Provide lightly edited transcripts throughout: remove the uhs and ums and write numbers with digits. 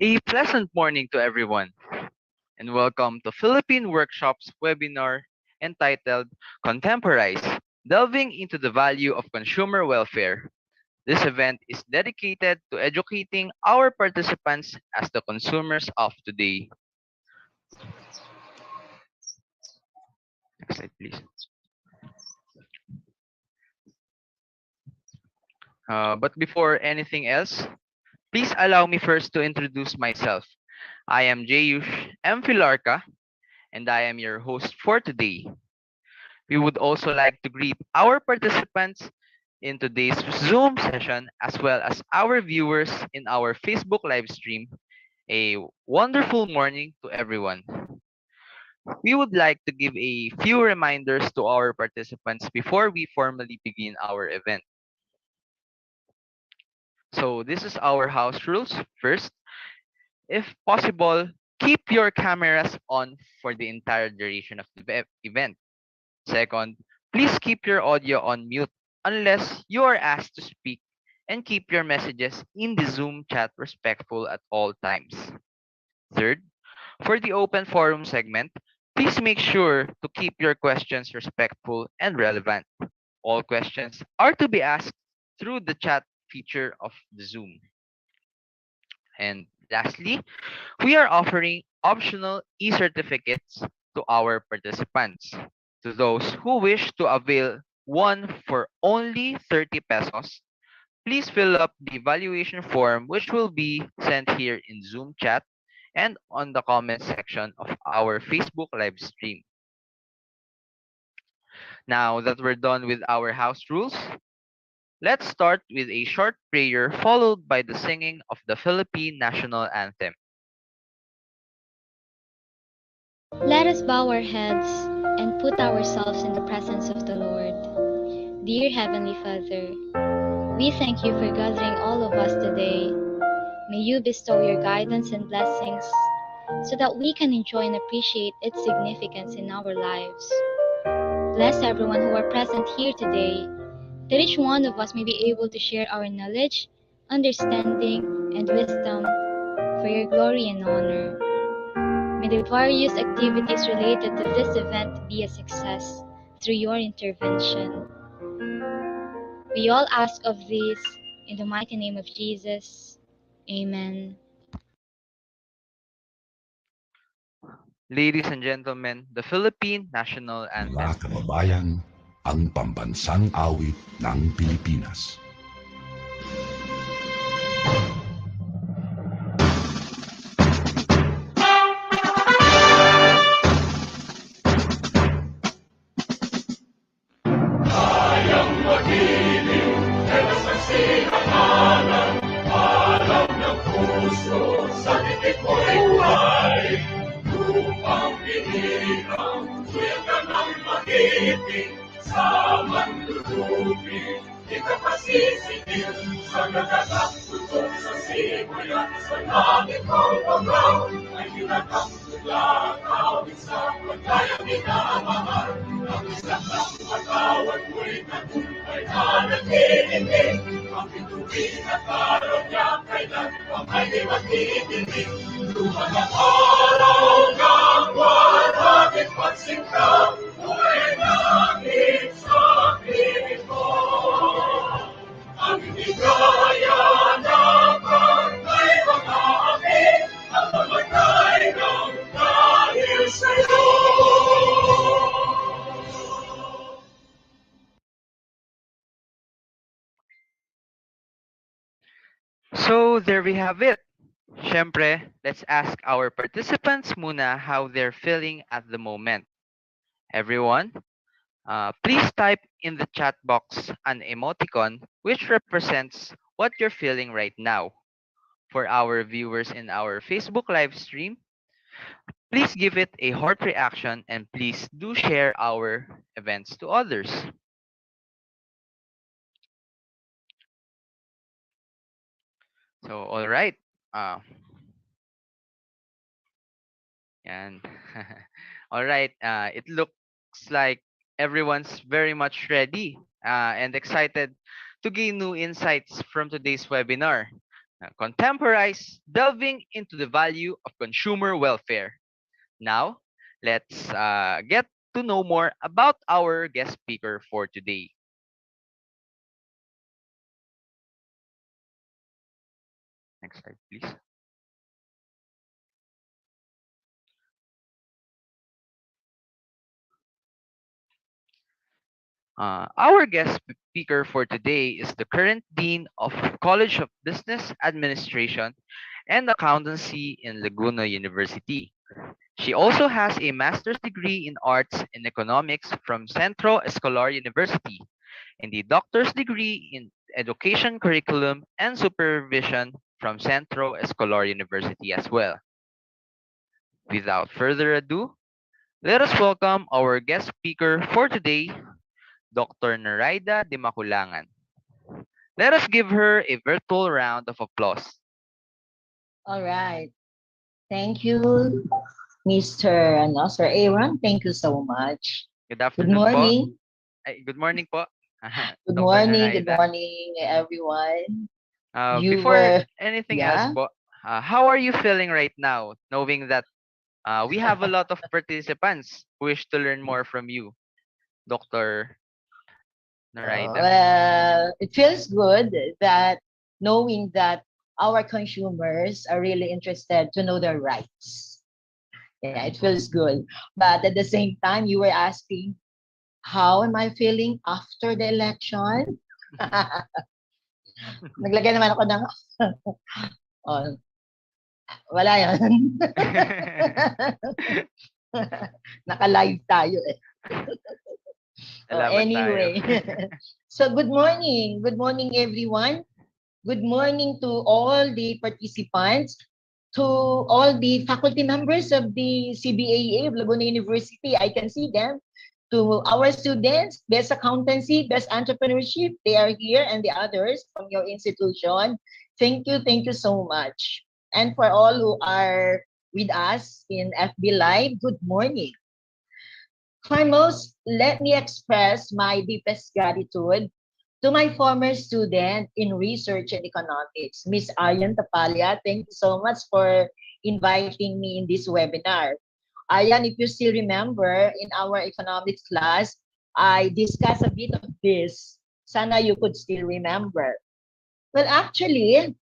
A pleasant morning to everyone, and welcome to Philippine Workshop's webinar entitled Contemporize, Delving into the Value of Consumer Welfare. This event is dedicated to educating our participants as the consumers of today. Next slide, please. But before anything else, please allow me first to introduce myself. I am Jayush M. Filarca, and I am your host for today. We would also like to greet our participants in today's Zoom session as well as our viewers in our Facebook live stream. A wonderful morning to everyone. We would like to give a few reminders to our participants before we formally begin our event. So, this is our house rules. First, if possible, keep your cameras on for the entire duration of the event. Second, please keep your audio on mute unless you are asked to speak, and keep your messages in the Zoom chat respectful at all times. Third, for the open forum segment, please make sure to keep your questions respectful and relevant. All questions are to be asked through the chat feature of the Zoom. And lastly, we are offering optional e-certificates to our participants. To those who wish to avail one for only 30 pesos, please fill up the evaluation form which will be sent here in Zoom chat and on the comment section of our Facebook live stream. Now that we're done with our house rules, Let's start with a short prayer followed by the singing of the Philippine national anthem. Let us bow our heads and put ourselves in the presence of the Lord. Dear Heavenly Father, we thank you for gathering all of us today. May you bestow your guidance and blessings so that we can enjoy and appreciate its significance in our lives. Bless everyone who are present here today, that each one of us may be able to share our knowledge, understanding, and wisdom for your glory and honor. May the various activities related to this event be a success through your intervention. We all ask of this in the mighty name of Jesus. Amen. Ladies and gentlemen, the Philippine national Mga anthem. kababayan, ang pambansang awit ng Pilipinas. So there we have it. Syempre, let's ask our participants muna how they're feeling at the moment. Everyone, please type in the chat box an emoticon which represents what you're feeling right now. For our viewers in our Facebook live stream, please give it a heart reaction and please do share our events to others. So, all right. Uh, and all right. It looks like everyone's very much ready and excited to gain new insights from today's webinar. Contemporize, delving into the value of consumer welfare. Now, let's get to know more about our guest speaker for today. Next slide, please. Our guest speaker for today is the current Dean of College of Business Administration and Accountancy in Laguna University. She also has a master's degree in arts and economics from Centro Escolar University and a doctor's degree in education curriculum and supervision from Centro Escolar University as well. Without further ado, let us welcome our guest speaker for today, Dr. Naraida de Maculangan. Let us give her a virtual round of applause. All right. Thank you, Mr. Sir Aaron. Thank you so much. Good Good afternoon po. morning. Good morning po, Good Dr. morning. Good Naraida. morning, everyone. You Before were, anything else yeah. po, how are you feeling right now, knowing that we have a lot of participants who wish to learn more from you, Dr. Naraida? It feels good that knowing that our consumers are really interested to know their rights. Yeah, it feels good. But at the same time, you were asking, how am I feeling after the election? Naglagay naman ako ng, oh, wala yun. Naka-live tayo eh. Salamat tayo. Anyway, so good morning. Good morning, everyone. Good morning to all the participants, to all the faculty members of the CBAA of Laguna University. I can see them. To our students, best accountancy, best entrepreneurship, they are here, and the others from your institution. Thank you so much. And for all who are with us in FB Live, good morning. Foremost, let me express my deepest gratitude to my former student in research and economics, Miss Aryan Tapalya. Thank you so much for inviting me in this webinar. Aryan, if you still remember, in our economics class, I discussed a bit of this. Sana you could still remember. Well, actually,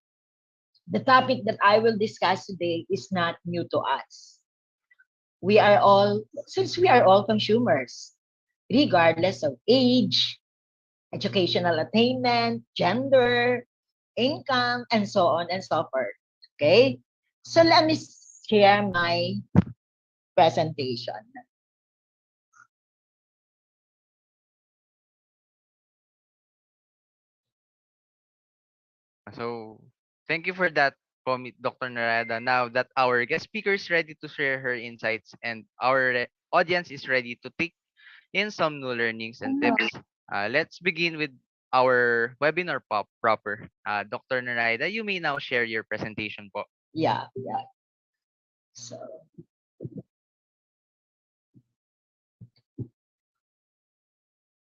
the topic that I will discuss today is not new to us. We are all, since we are all consumers, regardless of age, educational attainment, gender, income, and so on and so forth. Okay? So let me share my presentation. So, thank you for that, Dr. Narada. Now that our guest speaker is ready to share her insights and our audience is ready to take in some new learnings and tips, let's begin with our webinar proper. Dr. Narada, you may now share your presentation po. Yeah. So,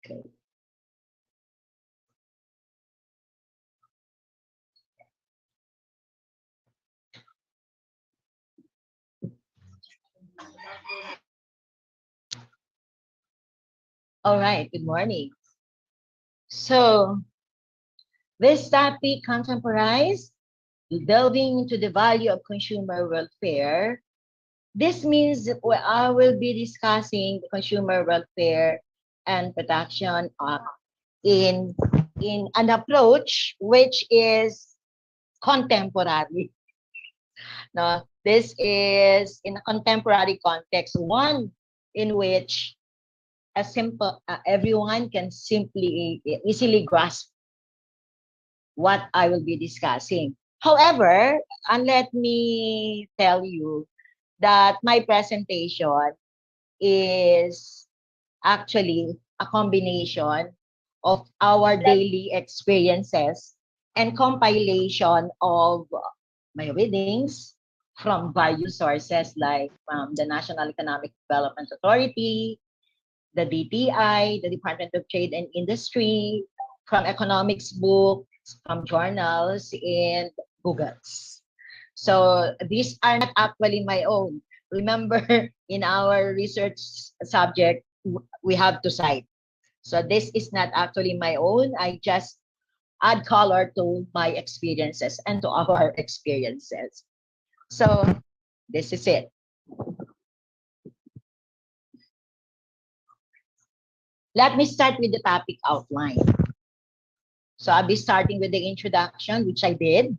okay. All right, good morning. So, this topic, Contemporize, delving into the value of consumer welfare. This means that I will be discussing consumer welfare and protection in, in an approach which is contemporary. No, this is in a contemporary context, one in which a simple everyone can simply easily grasp what I will be discussing. However, and let me tell you that my presentation is actually a combination of our daily experiences and compilation of my readings from various sources like the National Economic Development Authority, the DTI, the Department of Trade and Industry, from economics books, from journals, and Googles. So these are not actually my own. Remember, in our research subject, we have to cite. So this is not actually my own. I just add color to my experiences and to our experiences. So this is it. Let me start with the topic outline. So I'll be starting with the introduction, which I did.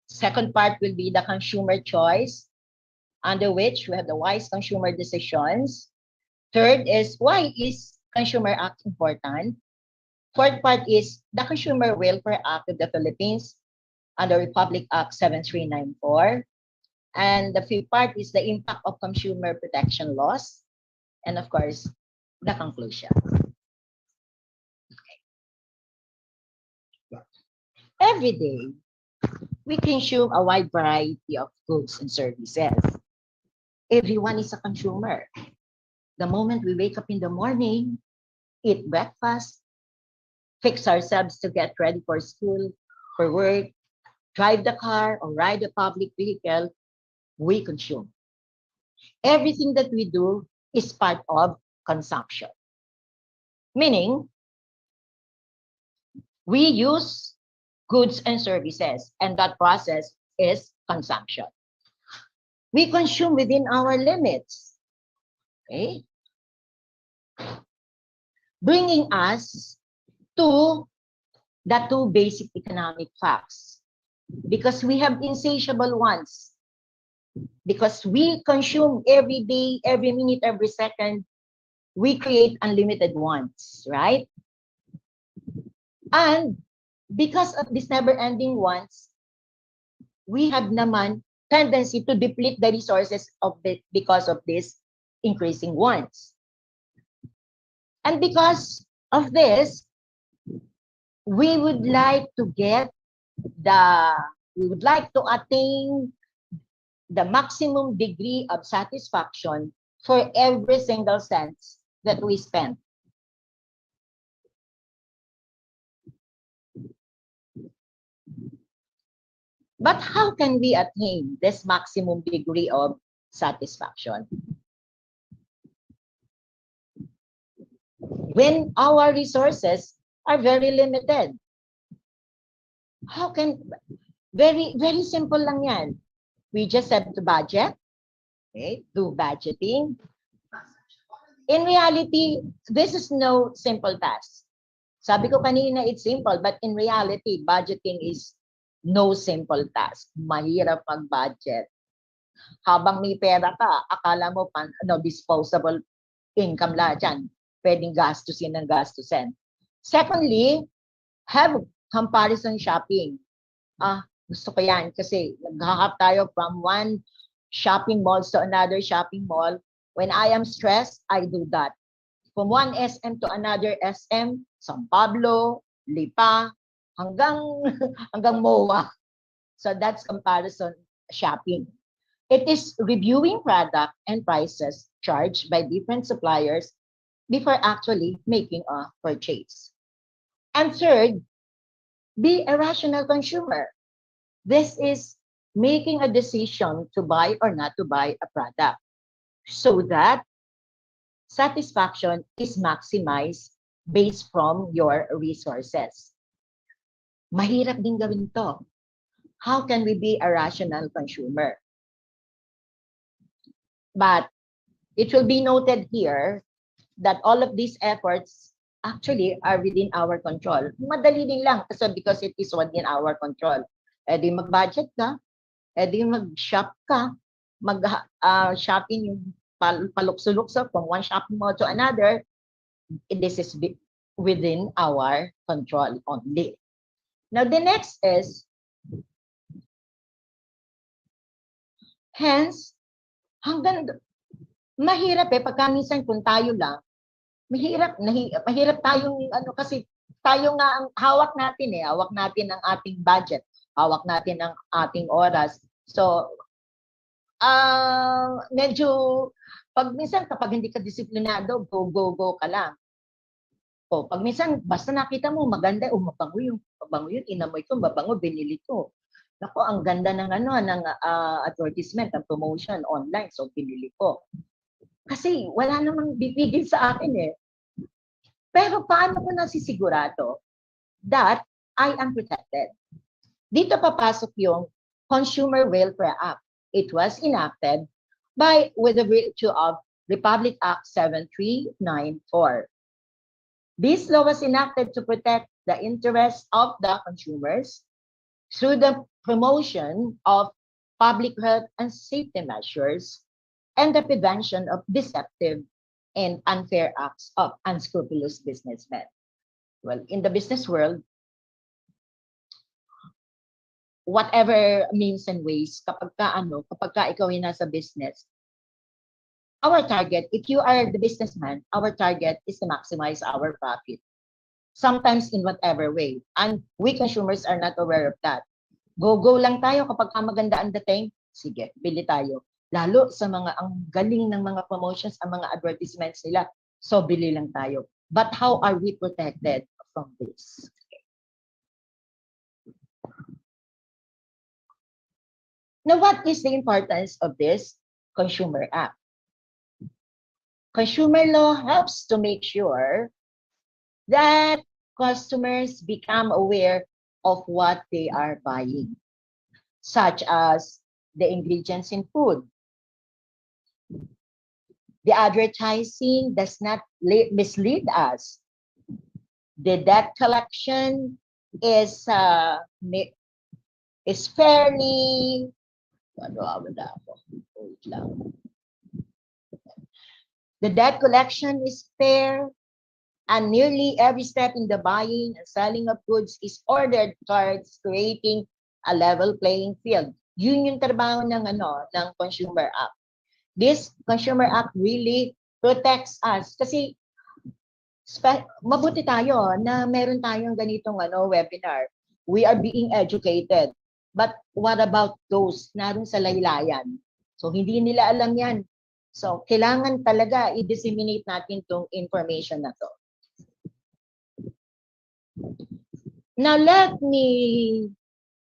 Second part will be the consumer choice, under which we have the wise consumer decisions. Third is why is Consumer Act important? Fourth part is the Consumer Welfare Act of the Philippines under Republic Act 7394. And the fifth part is the impact of consumer protection laws. And of course, the conclusion. Every day, we consume a wide variety of goods and services. Everyone is a consumer. The moment we wake up in the morning, eat breakfast, fix ourselves to get ready for school, for work, drive the car, or ride a public vehicle, we consume. Everything that we do is part of consumption. Meaning, we use goods and services, and that process is consumption. We consume within our limits. Okay? Bringing us to the two basic economic facts. Because we have insatiable wants. Because we consume every day, every minute, every second, we create unlimited wants, right? And because of this never-ending wants, we have naman tendency to deplete the resources of it because of this increasing wants. And because of this, we would like to get the, we would like to attain the maximum degree of satisfaction for every single cent that we spend. But how can we attain this maximum degree of satisfaction? When our resources are very limited. How can, very simple lang yan. We just have to budget, okay? Do budgeting. In reality, this is no simple task. Sabi ko kanina, it's simple, but in reality, budgeting is no simple task. Mahirap mag-budget. Habang may pera ka, akala mo disposable income lahat yan. Pwedeng gastusin ng gastusin. Secondly, have comparison shopping. Gusto ko yan kasi naghahap tayo from one shopping mall to another shopping mall. When I am stressed, I do that. From one SM to another SM, San Pablo, Lipa, hanggang hanggang MOA. So that's comparison shopping. It is reviewing product and prices charged by different suppliers before actually making a purchase. And third, be a rational consumer. This is making a decision to buy or not to buy a product so that satisfaction is maximized based from your resources. Mahirap din gawin to. How can we be a rational consumer? But it will be noted here that all of these efforts actually are within our control. Madali din lang kasi because it is within our control. Di mag-budget ka, di mag-shop ka, mag-shopping yung palukso-lukso from one shopping mall to another. This is within our control only. Now, the next is, hence, hanggang mahirap pagka minsan kung tayo lang, mahirap tayong kasi tayo nga ang hawak natin ang ating budget, hawak natin ang ating oras. So medyo pag minsan kapag hindi ka disiplinado, go ka lang. Pag minsan basta nakita mo maganda, mabango yun, inamoy ko, mabango, binili ko. Nako, ang ganda ng advertisement, ng promotion online, so binili ko. Kasi wala namang bibigil sa akin Pero paano ko nasisigurado that I am protected? Dito papasok yung Consumer Welfare Act. It was enacted with the virtue of Republic Act 7394. This law was enacted to protect the interests of the consumers through the promotion of public health and safety measures and the prevention of deceptive and unfair acts of unscrupulous businessmen. Well, in the business world, whatever means and ways, kapag ka ikaw ay nasa business, our target, if you are the businessman, our target is to maximize our profit. Sometimes in whatever way. And we consumers are not aware of that. Go lang tayo kapag maganda ang dating, sige, bili tayo. Lalo sa ang galing ng mga promotions, ang mga advertisements nila, so bili lang tayo. But how are we protected from this? Now, what is the importance of this Consumer Act? Consumer law helps to make sure that customers become aware of what they are buying, such as the ingredients in food. The advertising does not mislead us. The debt collection is fairly, wait lang. The debt collection is fair, and nearly every step in the buying and selling of goods is ordered towards creating a level playing field. Yun yung trabaho ng Consumer Act. This Consumer Act really protects us kasi mabuti tayo na meron tayong ganitong webinar. We are being educated. But what about those naroon sa laylayan? So hindi nila alam yan. So kailangan talaga i-disseminate natin tong information na to. Now let me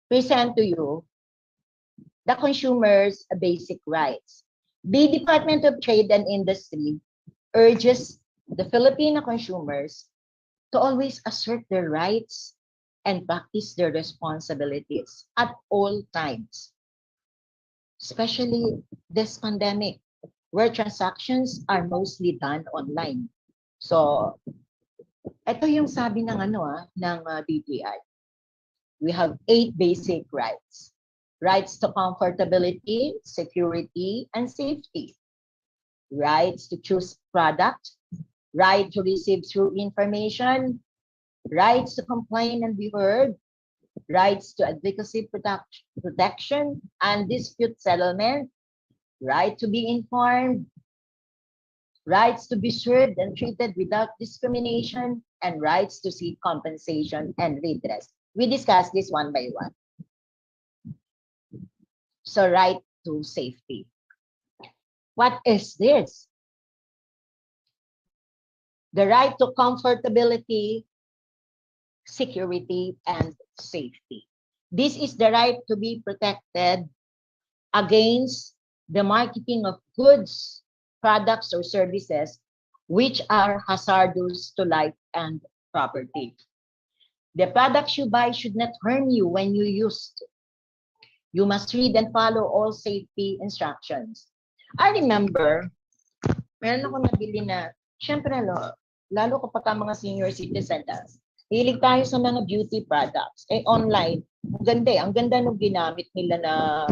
present to you the consumer's basic rights. The Department of Trade and Industry urges the Filipino consumers to always assert their rights and practice their responsibilities at all times, especially this pandemic, where transactions are mostly done online. So, ito yung sabi ng DTI. We have 8 basic rights. Rights to comfortability, security, and safety. Rights to choose product. Right to receive true information. Rights to complain and be heard. Rights to advocacy protection and dispute settlement. Right to be informed. Rights to be served and treated without discrimination, and rights to seek compensation and redress. We discussed this one by one. So, right to safety. What is this? The right to comfortability, security, and safety. This is the right to be protected against the marketing of goods, products, or services which are hazardous to life and property. The products you buy should not harm you when you use it. You must read and follow all safety instructions. I remember, meron ako nabili na, syempre lalo kapag mga senior citizen, hilig tayo sa mga beauty products. Online, ang ganda nung ginamit nila na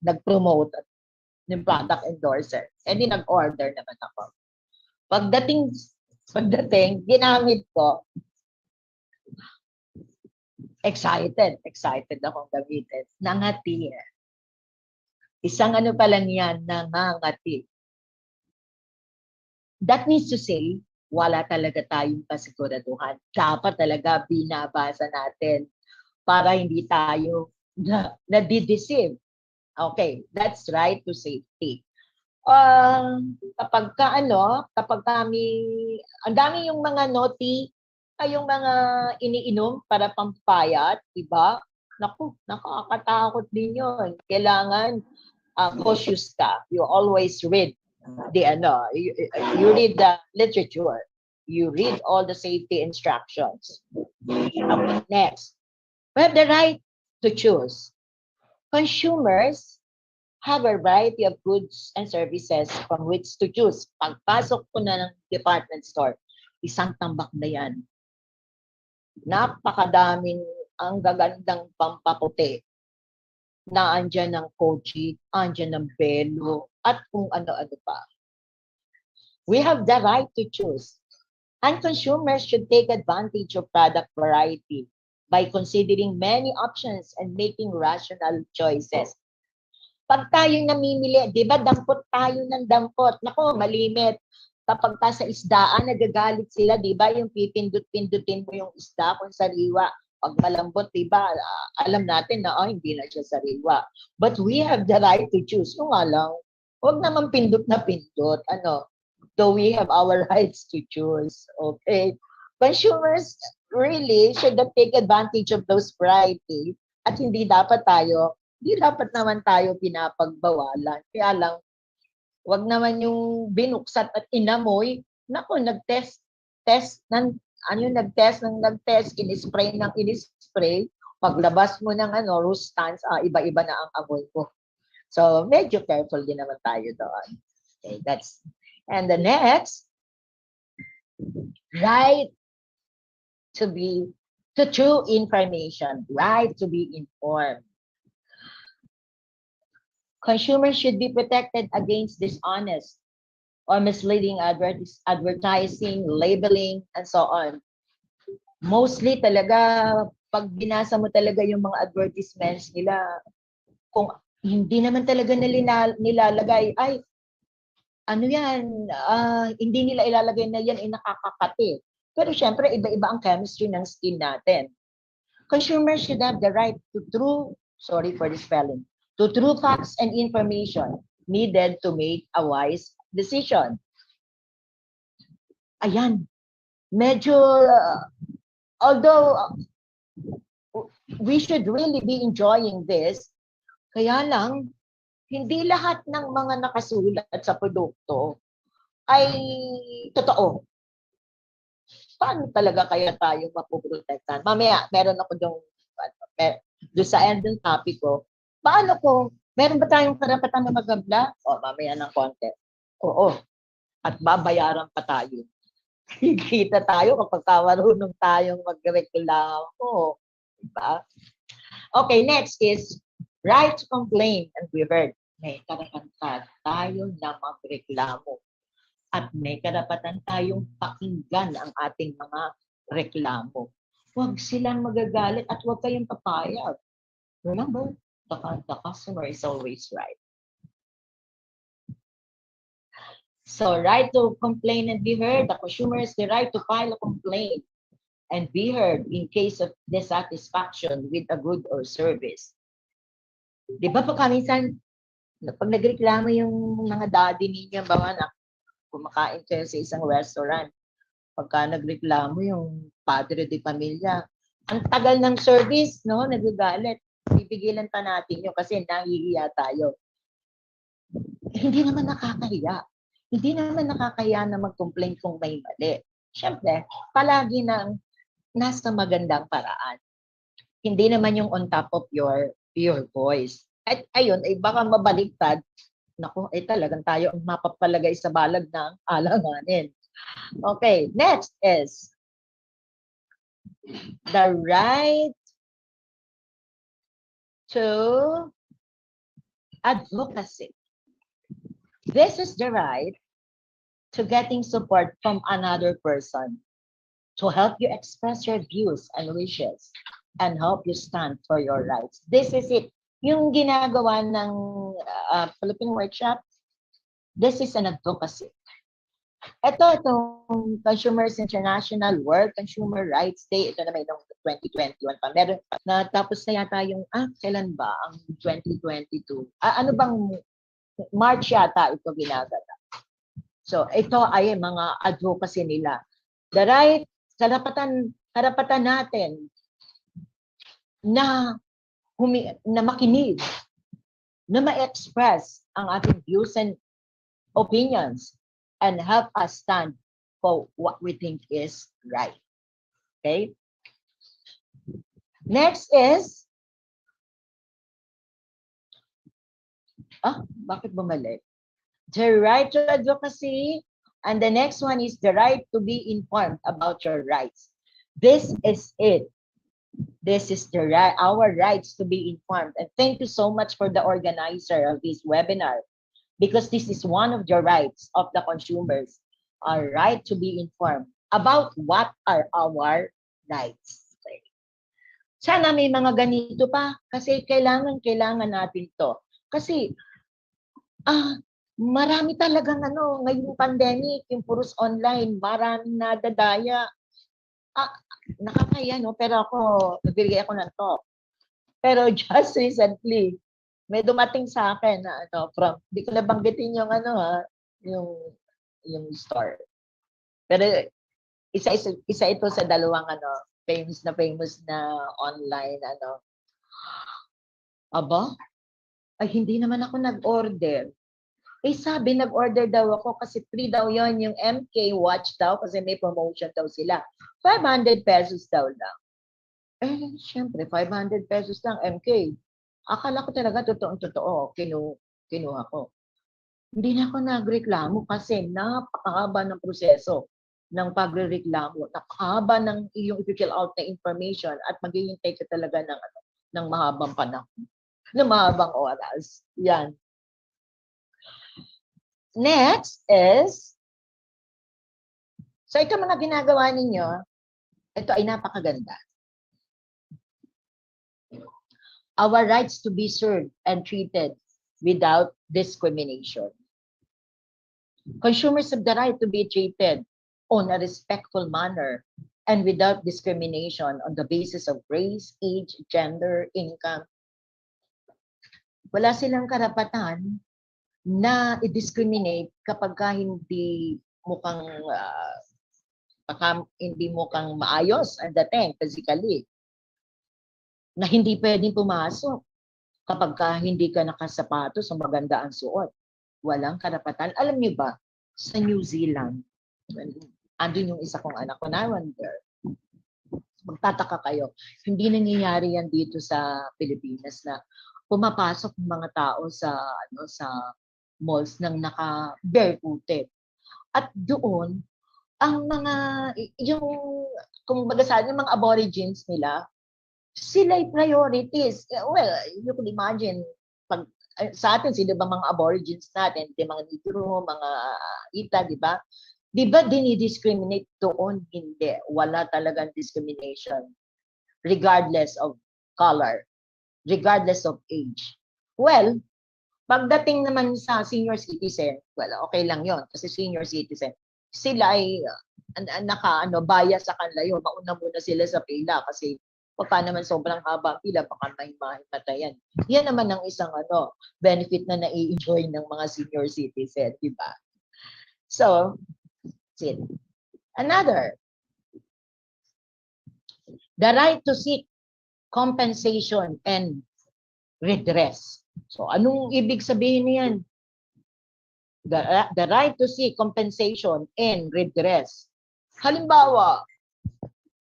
nag-promote ng product endorser. Di nag-order naman ako. Pagdating, ginamit ko, excited akong gamitin. Nangati. Isang pa lang yan, nangangati. That means to say, wala talaga tayong kasiguraduhan. Dapat talaga binabasa natin para hindi tayo na-deceive. Okay, that's right to safety. Kapag kami, ang dami yung mga naughty, yung mga iniinom para pampayat, diba? Naku, nakakatakot din yun. Kailangan cautious ka. You always read you read the literature. You read all the safety instructions. Next, we have the right to choose. Consumers have a variety of goods and services from which to choose. Pagpasok ko na ng department store, isang tambak na yan. Napakadaming ang gagandang pampaputi na andyan ng Kochi, andyan ng Belo, at kung ano-ano pa. We have the right to choose. And consumers should take advantage of product variety by considering many options and making rational choices. Pag tayo namimili, di ba dampot tayo ng dampot? Naku, malimit. Kapag ka sa isdaan, nagagalit sila, di ba? Yung pipindut-pindutin mo yung isda kung sariwa. Pag malambot, di ba? Alam natin na hindi na siya sariwa. But we have the right to choose. Yung nga lang, huwag naman pindot na pindot. So we have our rights to choose. Okay? Consumers really should take advantage of those variety at hindi dapat naman tayo pinapagbawalan. Kaya lang, wag naman yung binuksat at inamoy. Naku, nag-test, in-spray. Paglabas mo ng Rustans, iba-iba na ang amoy ko. So, medyo careful din naman tayo doon. Okay, and the next, right to true information, right to be informed. Consumers should be protected against dishonest or misleading advertising, labeling, and so on. Mostly talaga, pag binasa mo talaga yung mga advertisements nila, kung hindi naman talaga nilalagay, ay, ano yan, hindi nila ilalagay na yan ay nakakakati. Pero syempre, iba-iba ang chemistry ng skin natin. Consumers should have the right to sorry for the spelling, to true facts and information needed to make a wise decision. Ayan, medyo, although we should really be enjoying this, kaya lang, hindi lahat ng mga nakasulat sa produkto ay totoo. Paano talaga kaya tayo mapoprotektan? Mamaya, meron ako doon sa end ng topic ko. Paano ko, meron ba tayong karapatan na magabla? O, mamaya ng konti. Oo. At babayaran pa tayo. Kikita tayo kapag marunong tayong magreklamo. Diba? Okay, next is right to complain and be heard. May karapatan tayo na magreklamo. At may karapatan tayong pakinggan ang ating mga reklamo. Huwag silang magagalit at huwag kayong papayag. Remember, the customer is always right. So, right to complain and be heard. The consumer has the right to file a complaint and be heard in case of dissatisfaction with a good or service. Di ba pagka minsan, pag nagreklamo yung mga daddy ninyo, bawa na kumakain kayo sa isang restaurant, pagka nagreklamo yung padre de pamilya, ang tagal ng service, no, nagagalit. Pipigilan pa natin yun kasi nahihiya tayo. Hindi naman nakakahiya. Hindi naman nakakahiya na mag-complain kung may mali. Siyempre, palagi nang nasa magandang paraan. Hindi naman yung on top of your voice. At ayun, ay baka mabaliktad. Naku, talagang tayo ang mapapalagay sa balag ng alanganin. Okay, next is the right to advocacy. This is the right to getting support from another person to help you express your views and wishes and help you stand for your rights. This is it. Yung ginagawa ng Philippine Workshop, this is an advocacy. Itong Consumers International World Consumer Rights Day, ito na may noong 2021 pa. Meron, natapos na yata yung, kailan ba? Ang 2022. Ano bang, March yata ito ginagata. So, ito ay mga advocacy nila. The right, karapatan natin na makinig, na ma-express ang ating views and opinions and help us stand for what we think is right. Okay? Next is, bakit bumalik? The right to advocacy, and the next one is the right to be informed about your rights. This is it. This is our rights to be informed. And thank you so much for the organizer of this webinar, because this is one of the rights of the consumers, our right to be informed about what are our rights. Okay. Sana may mga ganito pa, kasi kailangan natin to. Kasi, marami talagang ngayong pandemic, yung puros online, maraming nadadaya. Nakakaya, no? Pero ako, nagbigay ako ng talk. Pero just recently, may dumating sa akin na from, di ko nabanggitin yung yung store. Pero isa ito sa dalawang famous na online Aba, ay hindi naman ako nag-order. Sabi, nag-order daw ako kasi free daw yon yung MK watch daw kasi may promotion daw sila. 500 pesos daw lang. Syempre, 500 pesos lang MK. Akala ko talaga totoong-totoo. Kinuha ko. Hindi na ako nagreklamo kasi napakahaba ng proseso ng pagrereklamo. Napakahaba ng iyong i-fill out na information at maghihintay ka talaga ng mahabang panahon. Ng mahabang oras. Yan. Next is, so ito mga ginagawa ninyo, ito ay napakaganda. Our rights to be served and treated without discrimination. Consumers have the right to be treated on a respectful manner and without discrimination on the basis of race, age, gender, income. Wala silang karapatan na i-discriminate kapag hindi mukhang hindi mukhang maayos ang dating physically, na hindi pwedeng pumasok kapag hindi ka nakasapatos o maganda ang suot. Walang karapatan. Alam niyo ba, sa New Zealand, andun yung isa kong anak ko, na wonder, magtataka kayo, hindi nangyayari yan dito sa Pilipinas na pumapasok ng mga tao sa malls nang naka-barefooted. At doon, ang mga, yung, kung baga sa yung mga aborigines nila, sila'y priorities. Well, you can imagine, pag, sa atin, sino ba mga aborigines natin? Di mga Negro, mga Ita, di ba? Di ba dinidiscriminate doon? Hindi. Wala talagang discrimination. Regardless of color. Regardless of age. Well, pagdating naman sa senior citizen, well, okay lang yon kasi senior citizen, sila ay bias sa kanila yun. Mauna muna sila sa pila kasi baka naman sobrang haba ang pila, baka may mahimatayan. Yan naman ang isang benefit na nai-enjoy ng mga senior citizen, di ba? So, that's it. Another, the right to seek compensation and redress. So, anong ibig sabihin niyan? The right to seek compensation and redress. Halimbawa,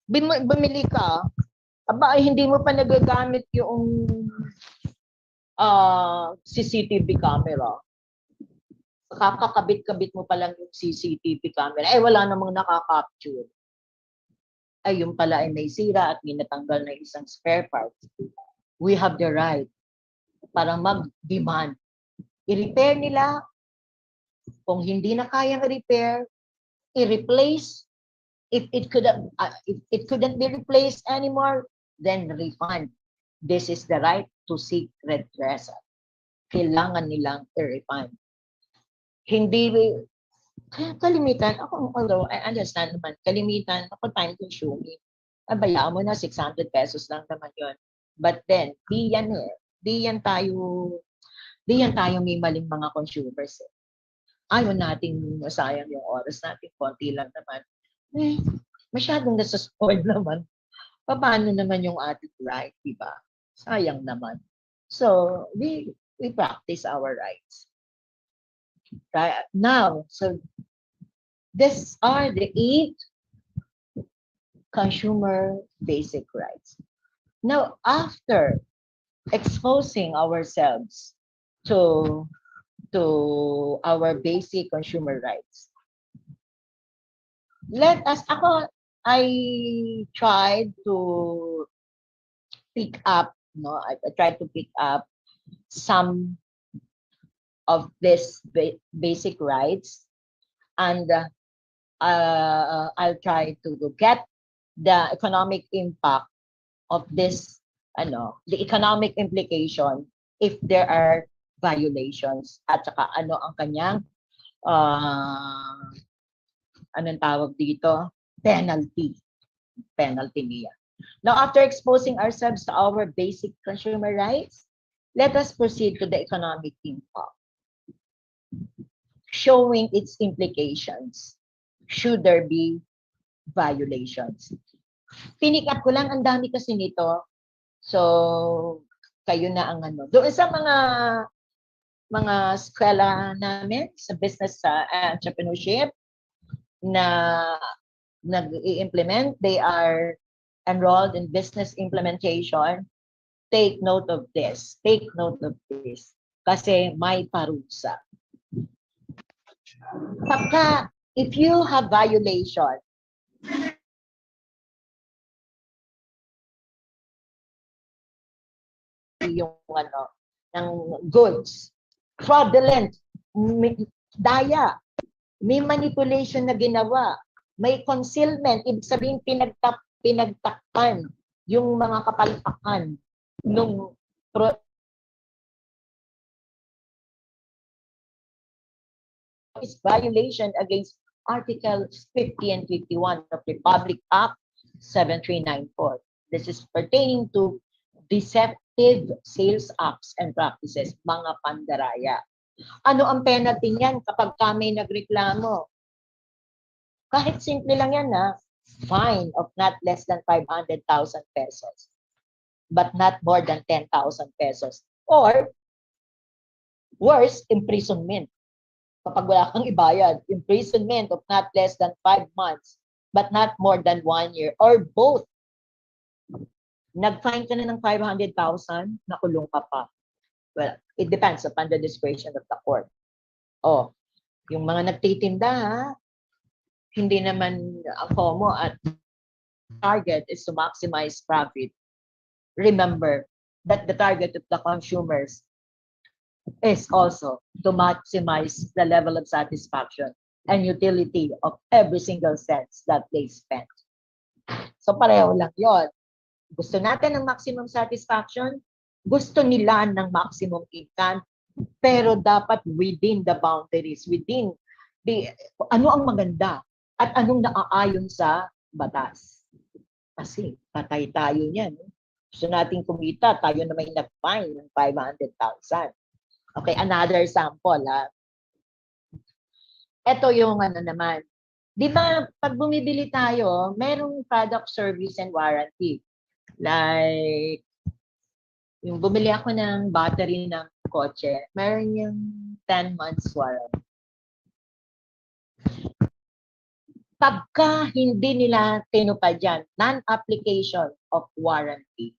bumili ka, aba, hindi mo pa nagagamit yung CCTV camera. Kakakabit-kabit mo pa lang yung CCTV camera. Ay, wala namang nakaka-capture. Ay, yung pala ay may sira at minatanggal na isang spare part. We have the right para mag-demand. I-repair nila. Kung hindi na kayang repair, i-replace. If it couldn't be replaced anymore, then refund. This is the right to seek redress. Kailangan nilang i-refund. Hindi, kaya kalimitan, although I understand naman, kalimitan, ako time consuming. Bayaan mo na, 600 pesos lang naman yun. But then, di yan tayo may maling mga consumers. Ayaw nating masayang yung oras natin, konti lang naman. Masyadong nasa-spoil naman. Paano naman yung ating right, di ba? Sayang naman. So, we practice our rights. Right? Now, so these are the 8 consumer basic rights. Now, after exposing ourselves to our basic consumer rights, I tried to pick up, I tried to pick up some of these basic rights, and I'll try to get the economic impact of this, the economic implication if there are violations, at saka ano ang kanyang anong tawag dito? Penalty niya. Now, after exposing ourselves to our basic consumer rights, let us proceed to the economic impact, showing its implications should there be violations. Pinikat ko lang, ang dami kasi nito. So, kayo na ang doon sa mga eskwela namin sa business entrepreneurship na nag-i-implement, they are enrolled in business implementation. Take note of this. Take note of this. Kasi may parusa. If you have violation, yung ng goods, fraudulent Daya, may manipulation na ginawa, may concealment, ibig sabihin pinagtakpan yung mga kapalpakan nung is violation against Articles 50 and 51 of Republic Act 7394. This is pertaining to deceptive sales acts and practices, mga pandaraya. Ano ang penalty niyan kapag kami nagreklamo? Kahit simple lang yan fine of not less than 500,000 pesos, but not more than 10,000 pesos. Or, worse, imprisonment. Kapag wala kang ibayad, imprisonment of not less than 5 months, but not more than 1 year, or both. Nag-fine ka na ng 500,000, nakulong ka pa. Well, it depends upon the discretion of the court. Oh, yung mga nagtitinda, hindi naman ang FOMO at target is to maximize profit. Remember that the target of the consumers is also to maximize the level of satisfaction and utility of every single cents that they spend. So pareho lang yon. Gusto natin ng maximum satisfaction, gusto nila ng maximum income, pero dapat within the boundaries, within the, ano ang maganda at anong naaayon sa batas. Kasi patay tayo niyan. Gusto nating kumita, tayo na may nag-fine ng 500,000. Okay, another sample Ito yung naman. Di ba, pag bumibili tayo, merong product, service, and warranty. Like, yung bumili ako ng battery ng kotse, meron yung 10 months warranty. Pagka hindi nila tinupad yan, non-application of warranty.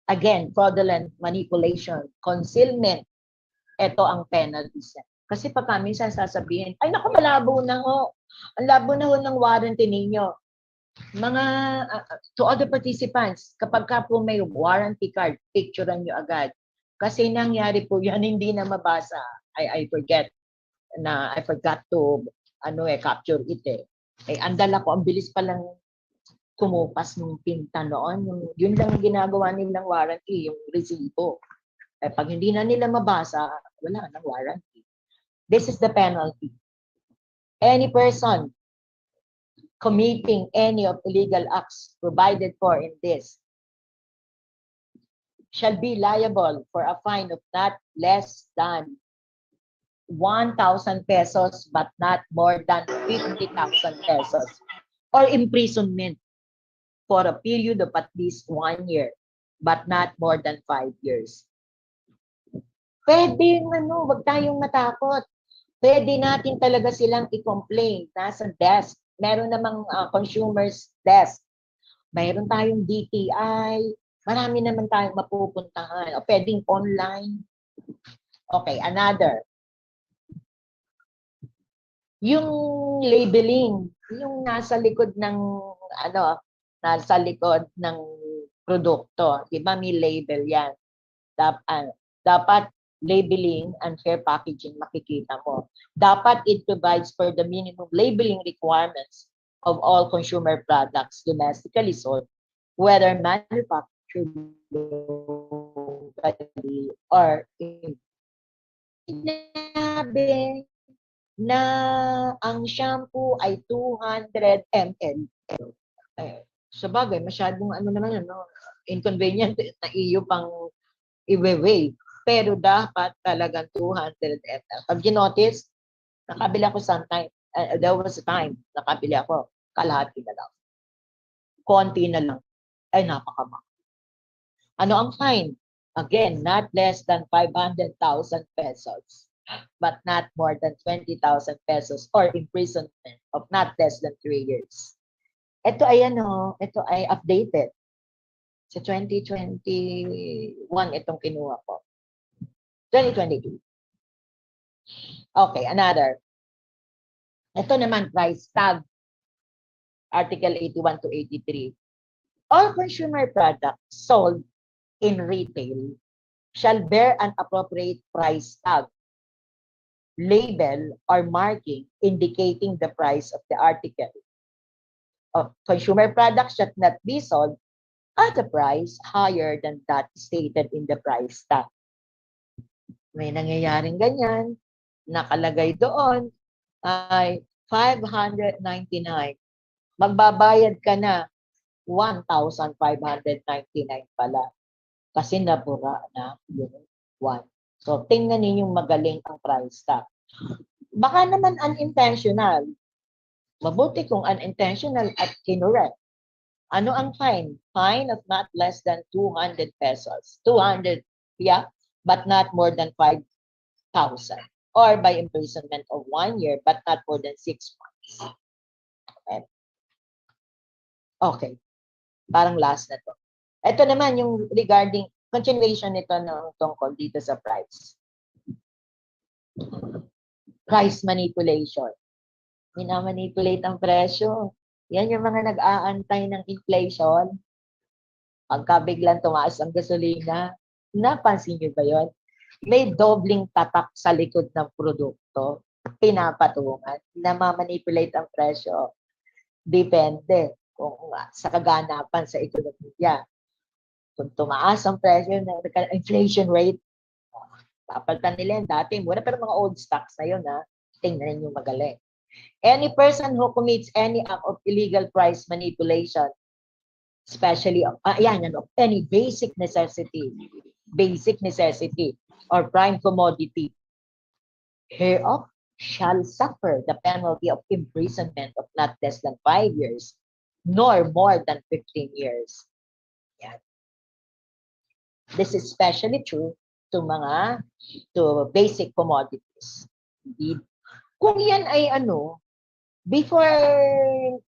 Again, fraudulent manipulation, concealment, ito ang penalties. Kasi pag kami sasabihin, ay naku, malabo na ho. Ang labo na ho ng warranty ninyo. Mga, to other participants, kapag ka po may warranty card, picturean nyo agad. Kasi nangyari po yan, hindi na mabasa. I forgot to capture it ang dala ko, ang bilis palang kumupas ng pinta noon. Yun lang ginagawa nilang warranty, yung resibo. Pag hindi na nila mabasa, wala nang warranty. This is the penalty. Any person committing any of illegal acts provided for in this shall be liable for a fine of not less than 1,000 pesos but not more than 50,000 pesos, or imprisonment for a period of at least 1 year but not more than 5 years. Pwede wag tayong matakot. Pwede natin talaga silang i-complain. Nasa desk. Meron namang consumers desk. Mayroon tayong DTI. Marami naman tayong mapupuntahan. O pwedeng online. Okay, another. Yung labeling, yung nasa likod ng produkto, 'di ba may label 'yan. Dapat labeling and fair packaging makikita mo. Dapat it provides for the minimum labeling requirements of all consumer products domestically sold, whether manufactured locally or sinabi na ang shampoo ay 200 ml. Sa bagay, masyadong inconvenient na iyo pang i-weigh. Pero dapat talagang 200 ml. Pag ginotice, nakabili ako sometime, there was a time, nakabili ako, kalahati na lang. Konti na lang. Ay, napakamahal. Ano ang fine? Again, not less than 500,000 pesos, but not more than 20,000 pesos, or imprisonment of not less than 3 years. Ito ay updated. Sa 2021 itong kinuha ko. 2022. Okay, another. Ito naman, price tag. Article 81 to 83. All consumer products sold in retail shall bear an appropriate price tag label or marking indicating the price of the article of consumer products should not be sold at a price higher than that stated in the price tag. May nangyayaring ganyan, nakalagay doon ay 599. Magbabayad ka na 1,599 pala kasi nabura na yung 1. So, tingnan ninyong magaling ang price tag. Baka naman unintentional. Mabuti kung unintentional at kinorek. Ano ang fine? Fine of not less than 200 pesos. 200, yeah, but not more than 5,000. Or by imprisonment of 1 year, but not more than 6 months. Okay. Okay. Parang last na to. Ito naman yung regarding, continuation nito ng tungkol dito sa price. Price manipulation. Minamanipulate ang presyo. Yan yung mga nag-aantay ng inflation. Pagka biglang tumaas ang gasolina, napansin nyo ba yun? May dobling tatak sa likod ng produkto. Pinapatungan. Namamanipulate ang presyo. Depende kung sa kaganapan sa ekonomiya. Kung tumaas ang presyo, inflation rate, papalitan nila yan dati. Mura, pero mga old stocks na yun, ha? Tingnan nyo magaling. Any person who commits any act of illegal price manipulation, especially any basic necessity or prime commodity, hereof shall suffer the penalty of imprisonment of not less than 5 years, nor more than 15 years. Yan. This is especially true to basic commodities. Indeed. Kung yan ay before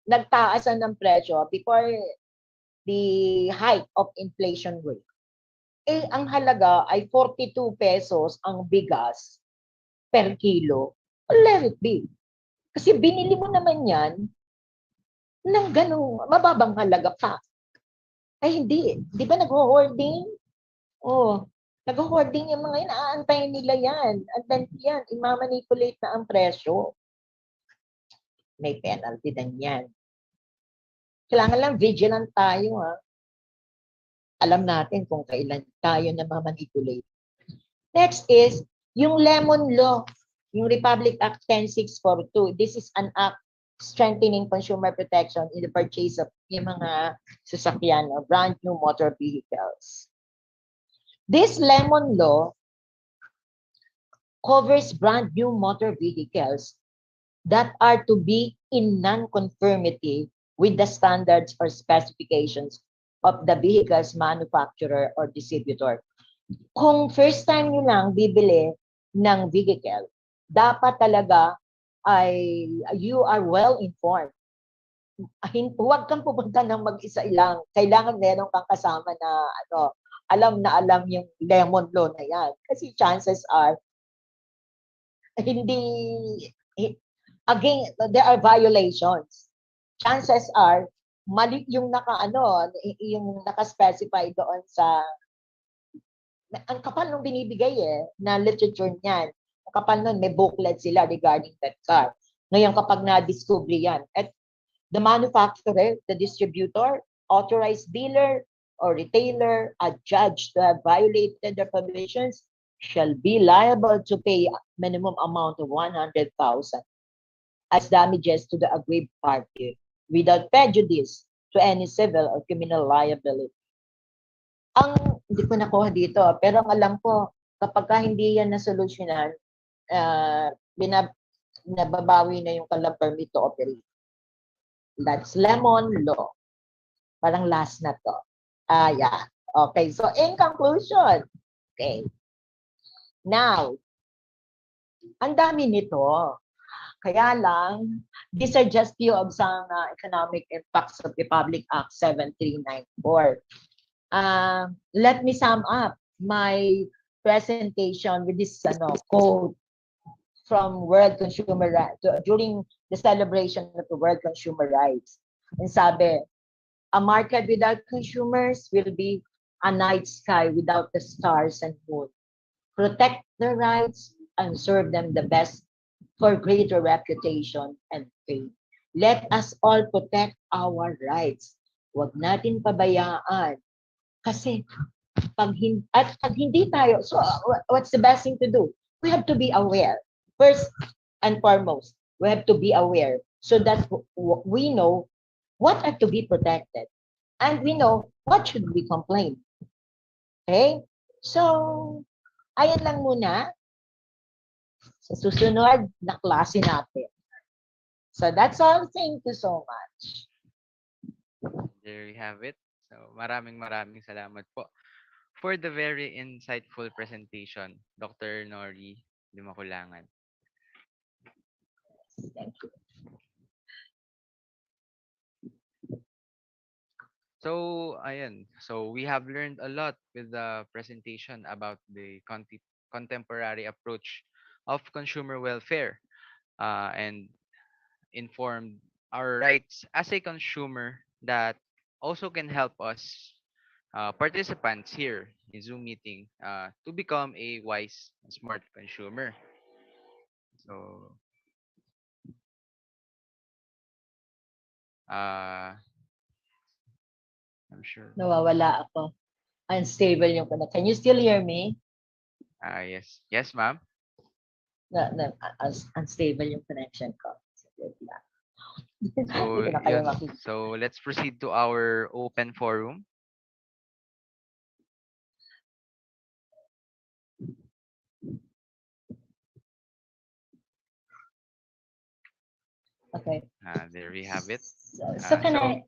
nagtaasan ng presyo, before the height of inflation rate, ang halaga ay 42 pesos ang bigas per kilo, let it be. Kasi binili mo naman yan ng ganong mababang halaga pa. Ay hindi. Di ba nag-hoarding? Nag-hoarding yung mga yun. Aantayin nila yan. And then yan, imamanipulate na ang presyo. May penalty din yan. Kailangan lang vigilant tayo, ha. Alam natin kung kailan tayo na mamanipulate. Next is yung Lemon Law, yung Republic Act 10642. This is an act strengthening consumer protection in the purchase of yung mga sasakyan o brand new motor vehicles. This Lemon Law covers brand new motor vehicles that are to be in non-conformity with the standards or specifications of the vehicle's manufacturer or distributor. Kung first time nyo lang bibili ng vehicle, dapat talaga ay you are well informed. Huwag kang pupunta ng mag-isa lang. Kailangan meron kang kasama na alam na alam yung lemon law na yan. Kasi chances are again, there are violations. Chances are mali yung yung naka-specify doon sa ang kapal nung binibigay na literature niyan. Ang kapal nun, may booklet sila regarding that car. Ngayon kapag na-discover yan, at the manufacturer, the distributor, authorized dealer, or retailer adjudged to have violated the provisions shall be liable to pay a minimum amount of 100,000 as damages to the aggrieved party without prejudice to any civil or criminal liability. Hindi ko nakuha dito, pero ang alam ko, kapag hindi yan nasolusyonan, nababawi na yung kanilang permit to operate. That's Lemon Law. Parang last na to. Yeah. Okay, so in conclusion, okay. Now, ang dami nito. Kaya lang, these are just few of some economic impacts of Republic Act 7394. Let me sum up my presentation with this quote from World Consumer Rights during the celebration of the World Consumer Rights. And sabi, a market without consumers will be a night sky without the stars and moon. Protect their rights and serve them the best for greater reputation and fame. Let us all protect our rights. Huwag natin pabayaan. Kasi pag hindi tayo, so what's the best thing to do? We have to be aware. First and foremost, we have to be aware so that we know what are to be protected. And we know what should we complain. Okay? So, ayan lang muna sa susunod na klase natin. So, that's all. Thank you so much. There we have it. So, maraming salamat po for the very insightful presentation, Dr. Nori Limakulangan. Thank you. So, ayan. So, we have learned a lot with the presentation about the contemporary approach of consumer welfare and informed our rights as a consumer that also can help us participants here in Zoom meeting to become a wise and smart consumer. So, uh, I'm sure. Nawawala ako. Unstable yung connection. Can you still hear me? Yes. Yes, ma'am. Unstable yung connection ko. So, Hindi ko na kayo yun. makita. So, let's proceed to our open forum. Okay. There we have it. So can I...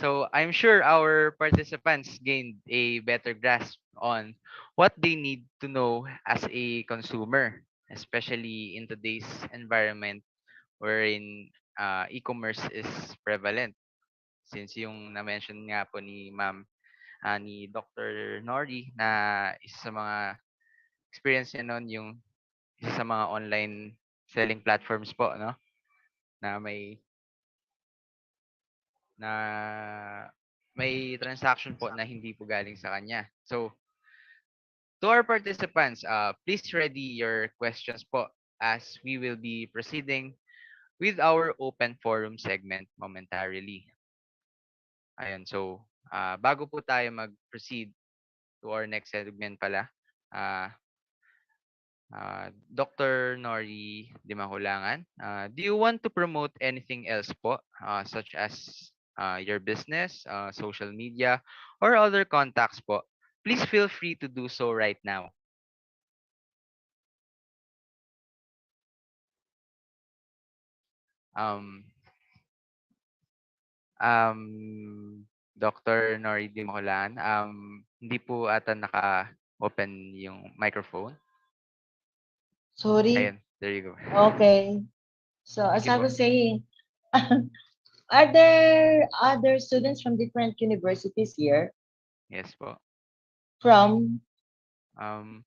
So I'm sure our participants gained a better grasp on what they need to know as a consumer, especially in today's environment wherein e-commerce is prevalent. Since yung na-mention nga po ni Ma'am, ni Dr. Nori na isa sa mga experience niya noon yung isa sa mga online selling platforms po, no? Na na may transaction po na hindi po galing sa kanya. So, to our participants, please ready your questions po as we will be proceeding with our open forum segment momentarily. Ayan, so bago po tayo mag-proceed to our next segment pala, uh, Dr. Nori Dimahulangan, do you want to promote anything else po, such as your business, social media, or other contacts po? Please feel free to do so right now. Um, Dr. Nori Dimahulangan, hindi po ata naka-open yung microphone. Sorry. Ayan, there you go. Okay. So as Sige I po. was saying, are there other students from different universities here? Yes po. From Um,